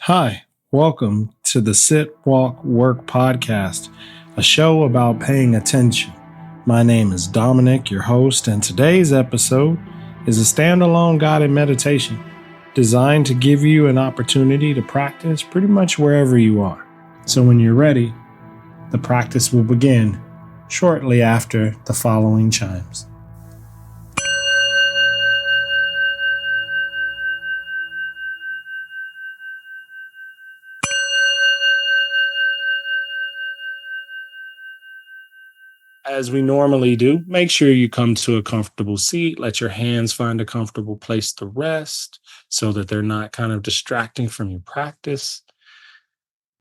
Hi, welcome to the Sit, Walk, Work podcast, a show about paying attention. My name is Dominic, your host, and today's episode is a standalone guided meditation designed to give you an opportunity to practice pretty much wherever you are. So when you're ready, the practice will begin shortly after the following chimes. As we normally do, make sure you come to a comfortable seat. Let your hands find a comfortable place to rest so that they're not kind of distracting from your practice.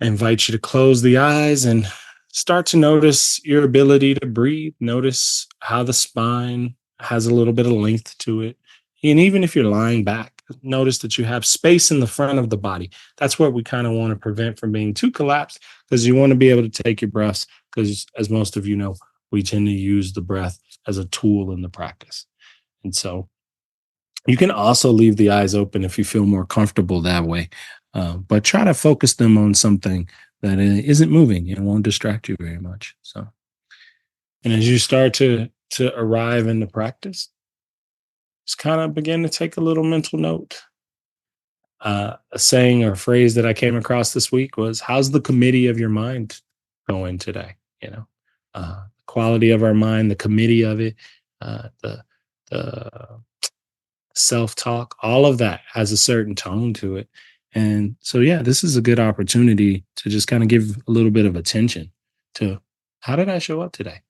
I invite you to close the eyes and start to notice your ability to breathe. Notice how the spine has a little bit of length to it. And even if you're lying back, notice that you have space in the front of the body. That's what we kind of want to prevent from being too collapsed because you want to be able to take your breaths. Because, as most of you know, we tend to use the breath as a tool in the practice. And so you can also leave the eyes open if you feel more comfortable that way. But try to focus them on something that isn't moving and won't distract you very much. So, and as you start to arrive in the practice, just kind of begin to take a little mental note. A saying or a phrase that I came across this week was, "How's the committee of your mind going today?" Quality of our mind, the committee of it, the self talk, all of that has a certain tone to it. And so, yeah, this is a good opportunity to just kind of give a little bit of attention to how did I show up today?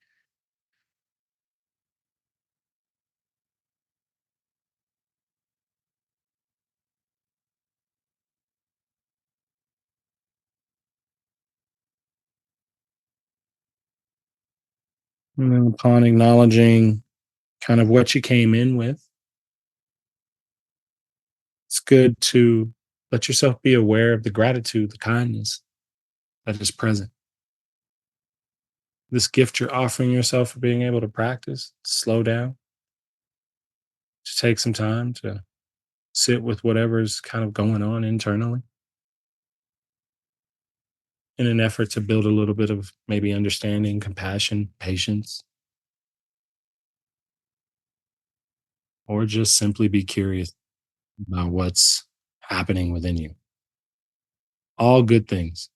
And then upon acknowledging kind of what you came in with, it's good to let yourself be aware of the gratitude, the kindness that is present. This gift you're offering yourself for being able to practice, slow down, to take some time to sit with whatever's kind of going on internally in an effort to build a little bit of maybe understanding, compassion, patience, or just simply be curious about what's happening within you. All good things.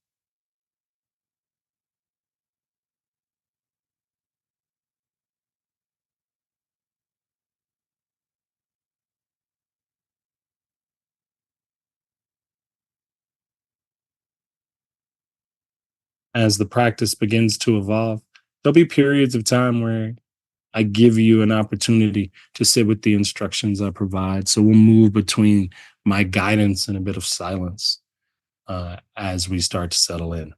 As the practice begins to evolve, there'll be periods of time where I give you an opportunity to sit with the instructions I provide. So we'll move between my guidance and a bit of silence as we start to settle in.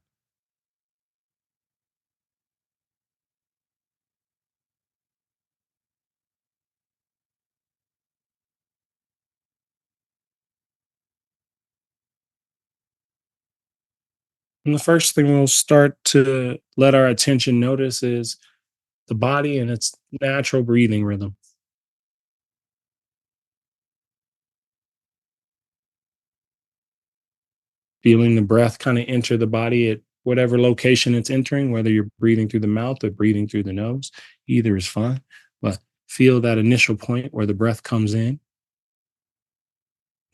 And the first thing we'll start to let our attention notice is the body and its natural breathing rhythm. Feeling the breath kind of enter the body at whatever location it's entering, whether you're breathing through the mouth or breathing through the nose, either is fine. But feel that initial point where the breath comes in.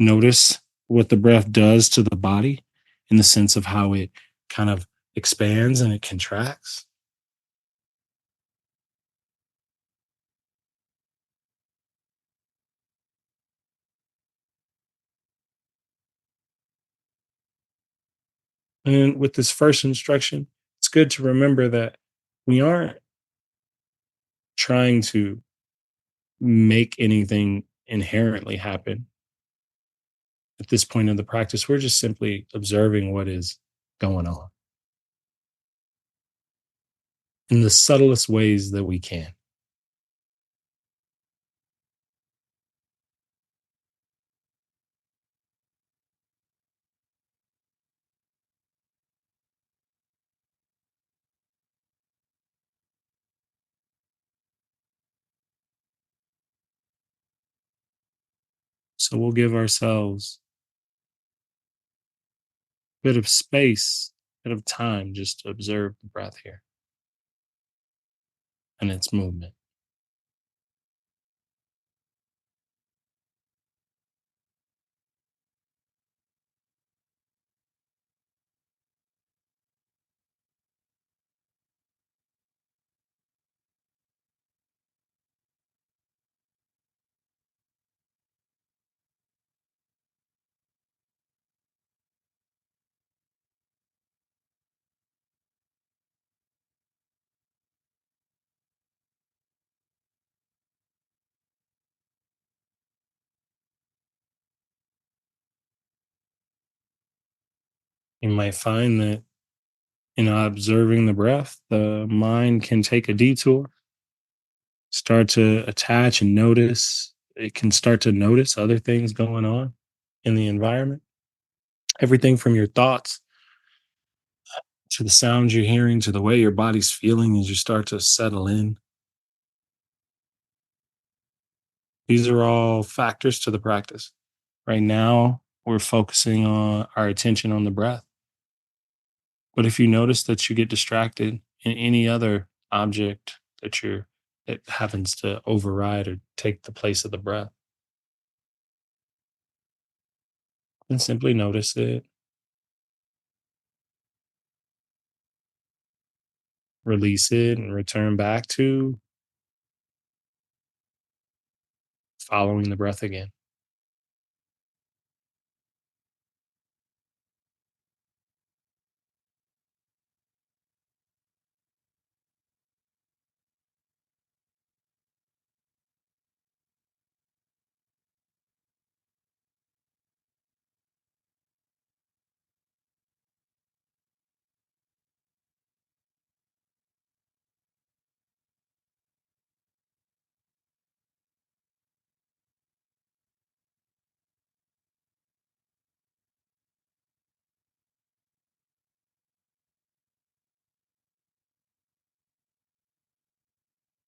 Notice what the breath does to the body in the sense of how it kind of expands and it contracts. And with this first instruction, it's good to remember that we aren't trying to make anything inherently happen at this point in the practice. We're just simply observing what is going on in the subtlest ways that we can. So we'll give ourselves bit of space, bit of time just to observe the breath here and its movement. You might find that, observing the breath, the mind can take a detour, start to attach and notice. It can start to notice other things going on in the environment. Everything from your thoughts to the sounds you're hearing to the way your body's feeling as you start to settle in. These are all factors to the practice. Right now, we're focusing on our attention on the breath. But if you notice that you get distracted in any other object that happens to override or take the place of the breath, then simply notice it, release it, and return back to following the breath again.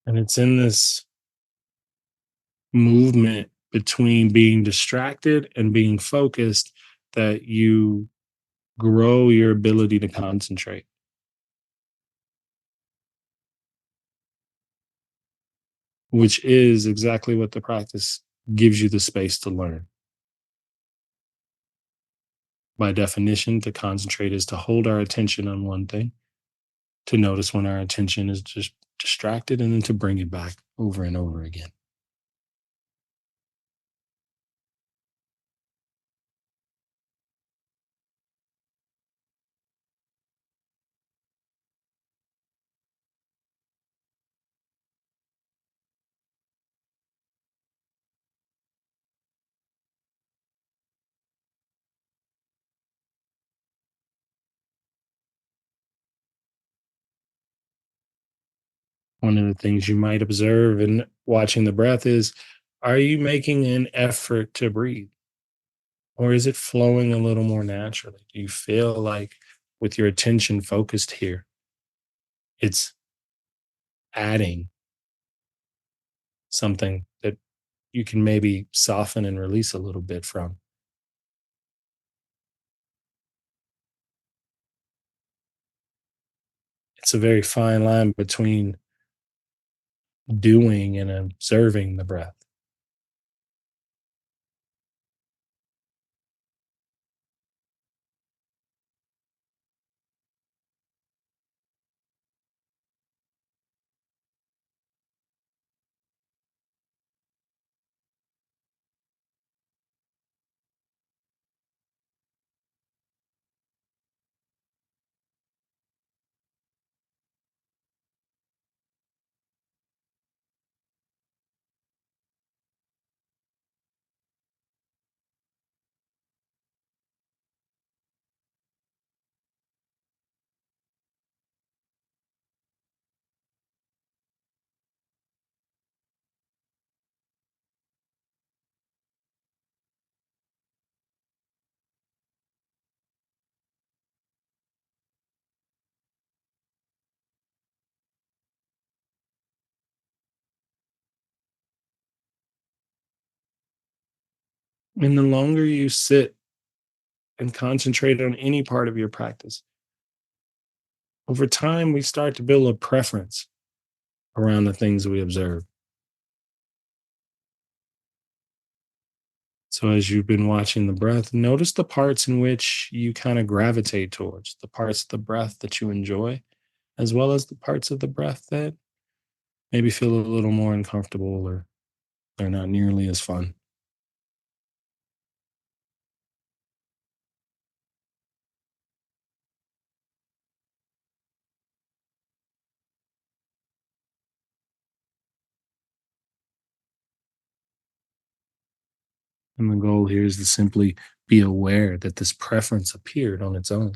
And it's in this movement between being distracted and being focused that you grow your ability to concentrate, which is exactly what the practice gives you the space to learn. By definition, to concentrate is to hold our attention on one thing, to notice when our attention is just distracted, and then to bring it back over and over again. One of the things you might observe in watching the breath is, are you making an effort to breathe? Or is it flowing a little more naturally? Do you feel like with your attention focused here, it's adding something that you can maybe soften and release a little bit from? It's a very fine line between doing and observing the breath. And the longer you sit and concentrate on any part of your practice, over time we start to build a preference around the things we observe. So as you've been watching the breath, notice the parts in which you kind of gravitate towards, the parts of the breath that you enjoy, as well as the parts of the breath that maybe feel a little more uncomfortable or they're not nearly as fun. And the goal here is to simply be aware that this preference appeared on its own.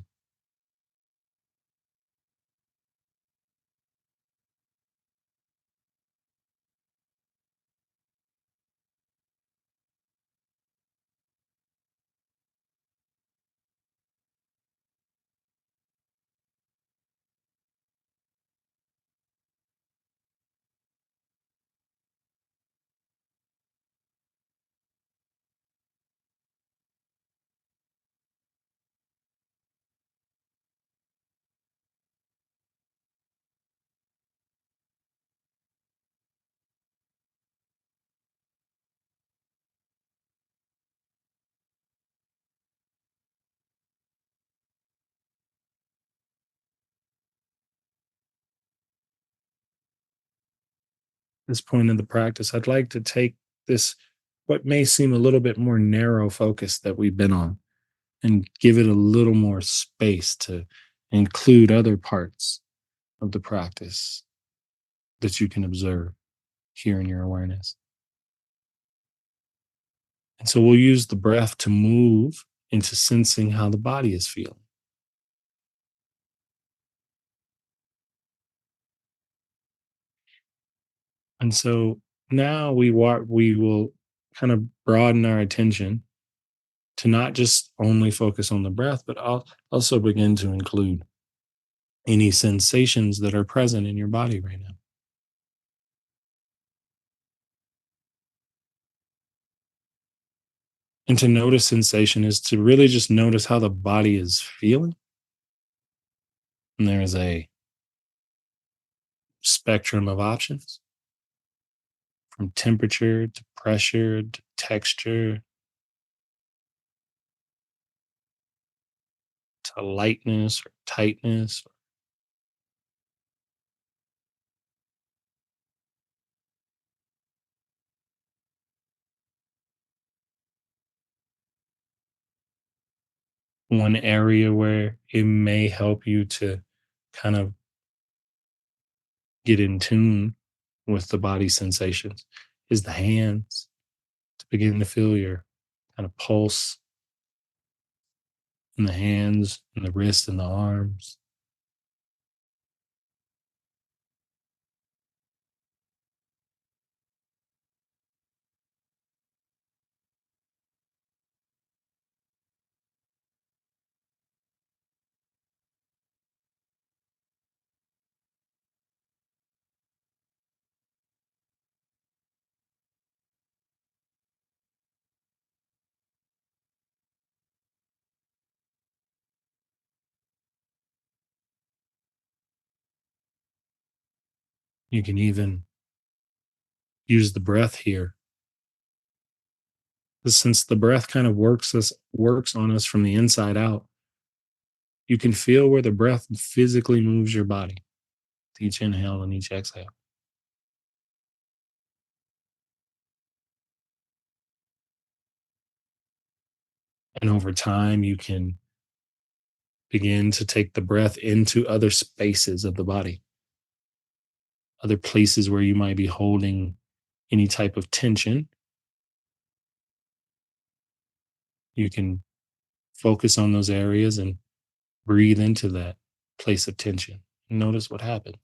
This point in the practice, I'd like to take this, what may seem a little bit more narrow focus that we've been on, and give it a little more space to include other parts of the practice that you can observe here in your awareness. And so we'll use the breath to move into sensing how the body is feeling. And so now we will kind of broaden our attention to not just only focus on the breath, but also begin to include any sensations that are present in your body right now. And to notice sensation is to really just notice how the body is feeling. And there is a spectrum of options, from temperature to pressure to texture to lightness or tightness. One area where it may help you to kind of get in tune with the body sensations is the hands, to begin to feel your kind of pulse in the hands and the wrists and the arms. You can even use the breath here. Since the breath kind of works on us from the inside out, you can feel where the breath physically moves your body with each inhale and each exhale. And over time, you can begin to take the breath into other spaces of the body, other places where you might be holding any type of tension. You can focus on those areas and breathe into that place of tension. Notice what happens.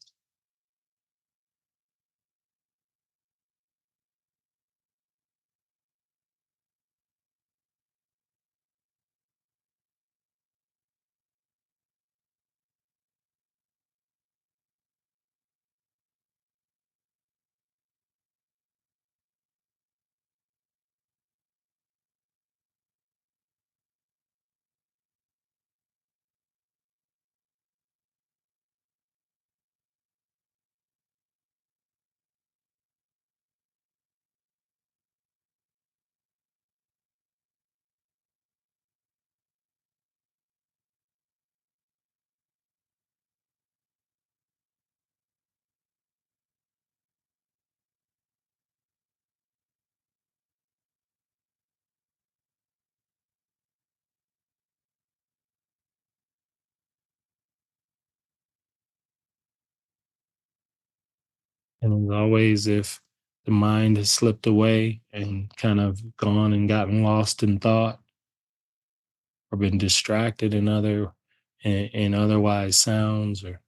And as always, if the mind has slipped away and kind of gone and gotten lost in thought or been distracted in in otherwise sounds or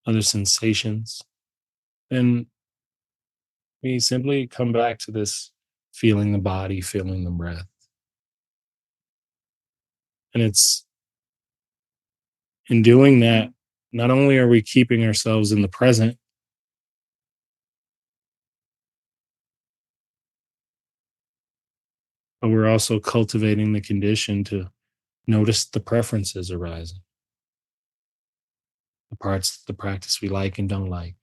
other sensations, then we simply come back to this feeling the body, feeling the breath. And it's in doing that, not only are we keeping ourselves in the present, but we're also cultivating the condition to notice the preferences arising, the parts of the practice we like and don't like,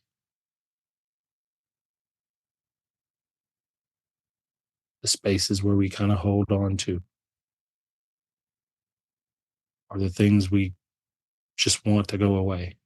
the spaces where we kind of hold on to, or the things we just want to go away.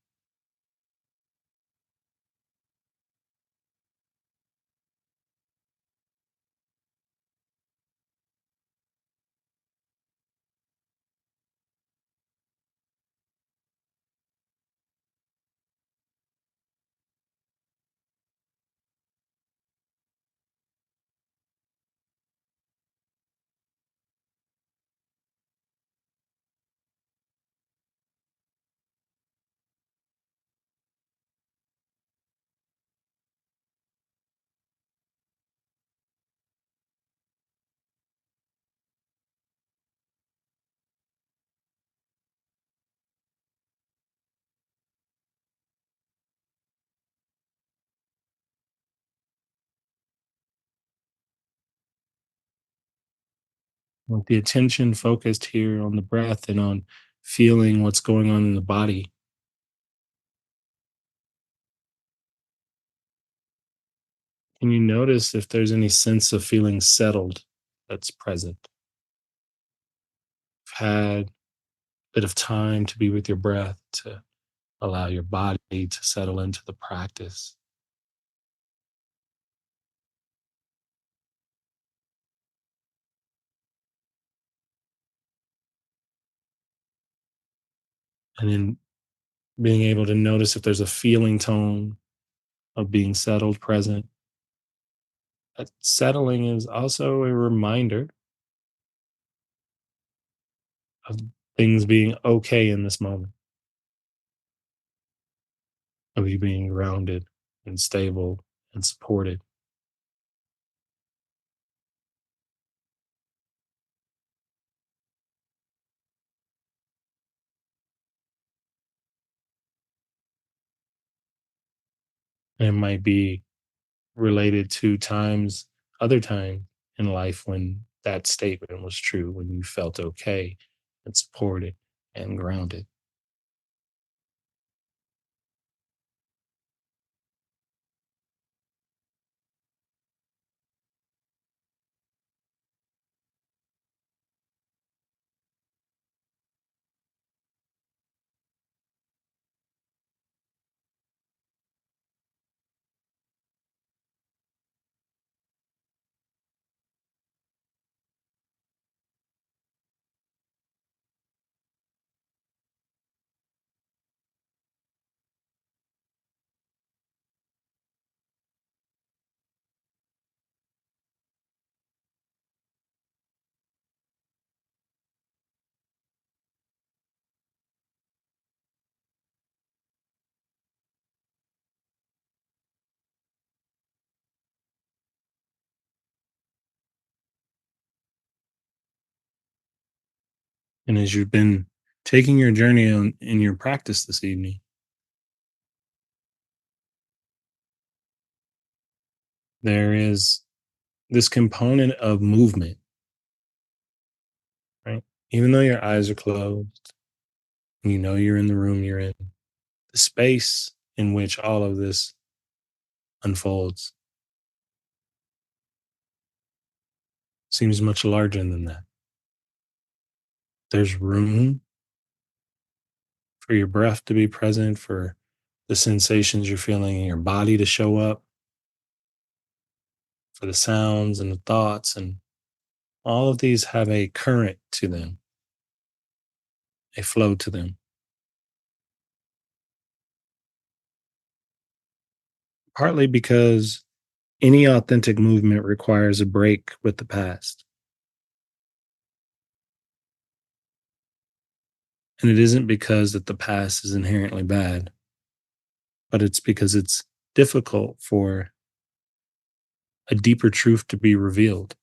With the attention focused here on the breath and on feeling what's going on in the body, can you notice if there's any sense of feeling settled that's present? Had a bit of time to be with your breath, to allow your body to settle into the practice. And then being able to notice if there's a feeling tone of being settled present. That settling is also a reminder of things being okay in this moment, of you being grounded and stable and supported. And it might be related to other time in life when that statement was true, when you felt okay and supported and grounded. And as you've been taking your journey in your practice this evening, there is this component of movement, right? Even though your eyes are closed, and you know you're in the room you're in, the space in which all of this unfolds seems much larger than that. There's room for your breath to be present, for the sensations you're feeling in your body to show up, for the sounds and the thoughts. And all of these have a current to them, a flow to them. Partly because any authentic movement requires a break with the past. And it isn't because that the past is inherently bad, but it's because it's difficult for a deeper truth to be revealed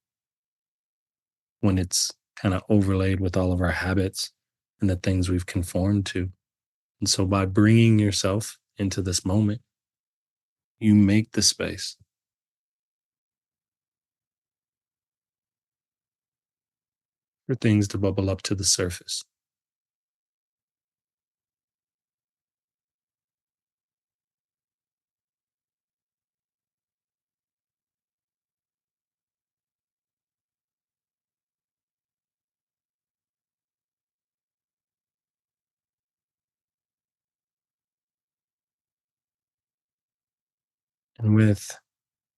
when it's kind of overlaid with all of our habits and the things we've conformed to. And so by bringing yourself into this moment, you make the space for things to bubble up to the surface. And with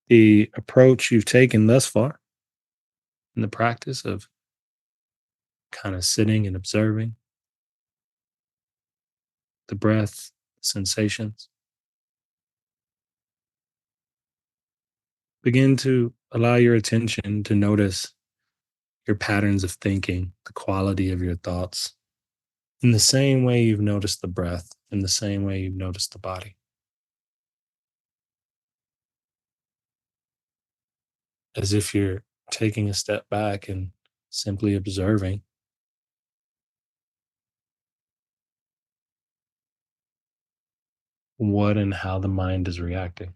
the approach you've taken thus far in the practice of kind of sitting and observing the breath, sensations, begin to allow your attention to notice your patterns of thinking, the quality of your thoughts, in the same way you've noticed the breath, in the same way you've noticed the body, as if you're taking a step back and simply observing what and how the mind is reacting.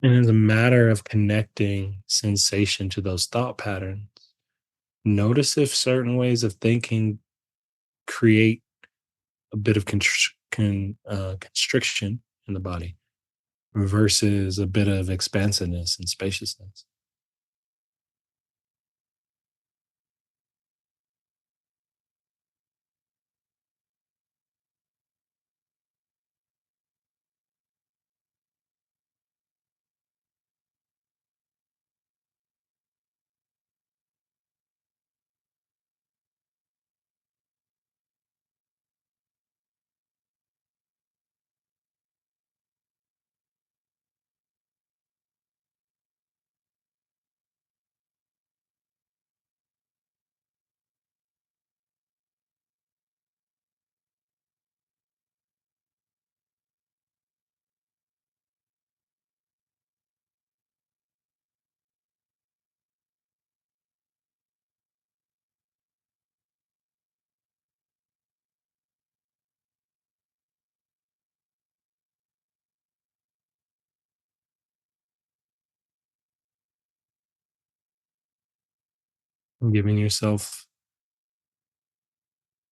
And as a matter of connecting sensation to those thought patterns, notice if certain ways of thinking create a bit of constriction in the body versus a bit of expansiveness and spaciousness. And giving yourself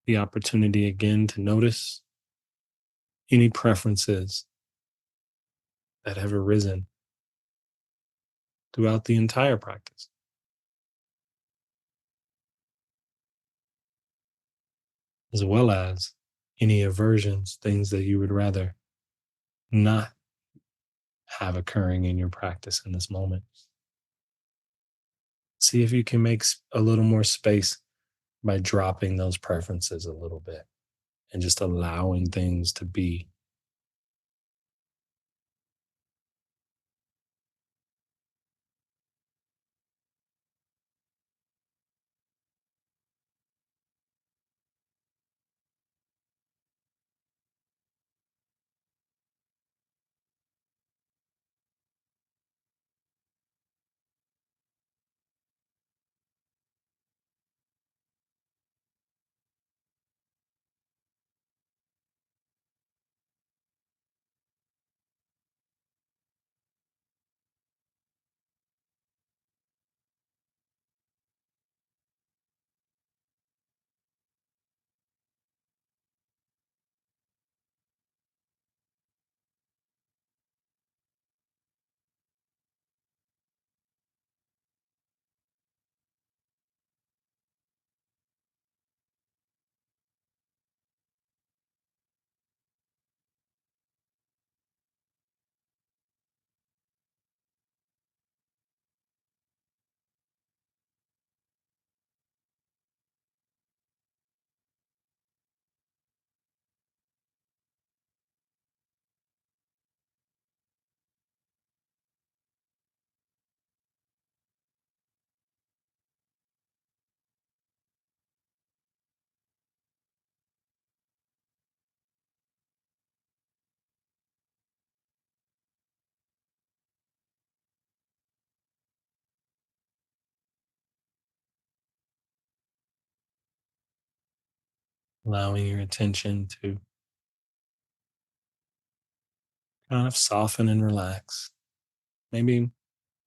the opportunity again to notice any preferences that have arisen throughout the entire practice, as well as any aversions, things that you would rather not have occurring in your practice in this moment. See if you can make a little more space by dropping those preferences a little bit and just allowing things to be. allowing your attention to kind of soften and relax. Maybe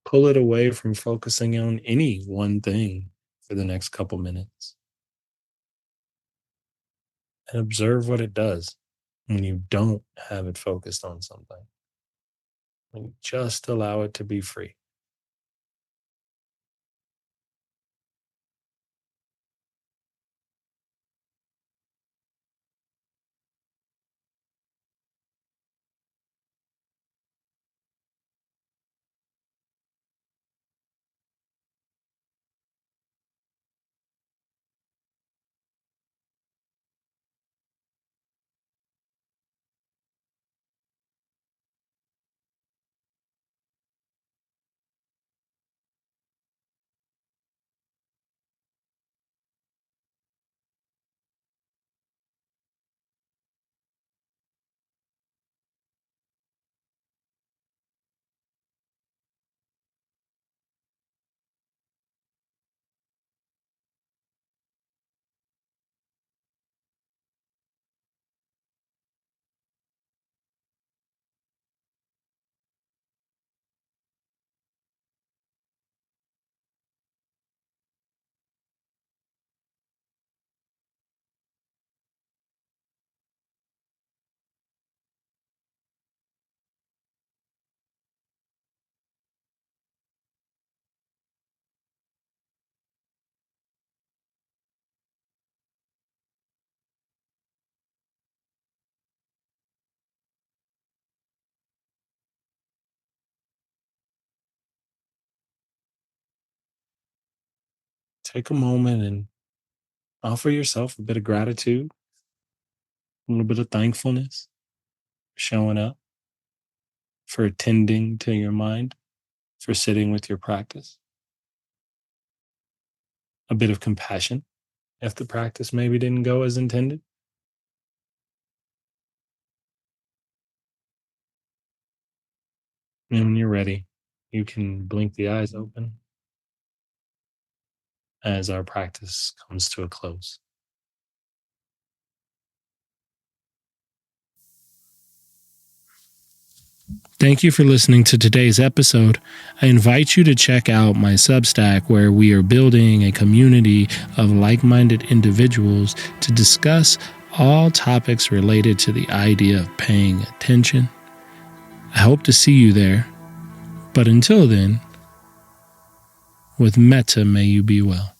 pull it away from focusing on any one thing for the next couple minutes and observe what it does when you don't have it focused on something. When you just allow it to be free. Take a moment and offer yourself a bit of gratitude, a little bit of thankfulness for showing up, for attending to your mind, for sitting with your practice, a bit of compassion if the practice maybe didn't go as intended. And when you're ready, you can blink the eyes open as our practice comes to a close. Thank you for listening to today's episode. I invite you to check out my Substack, where we are building a community of like minded individuals to discuss all topics related to the idea of paying attention. I hope to see you there. But until then, with metta, may you be well.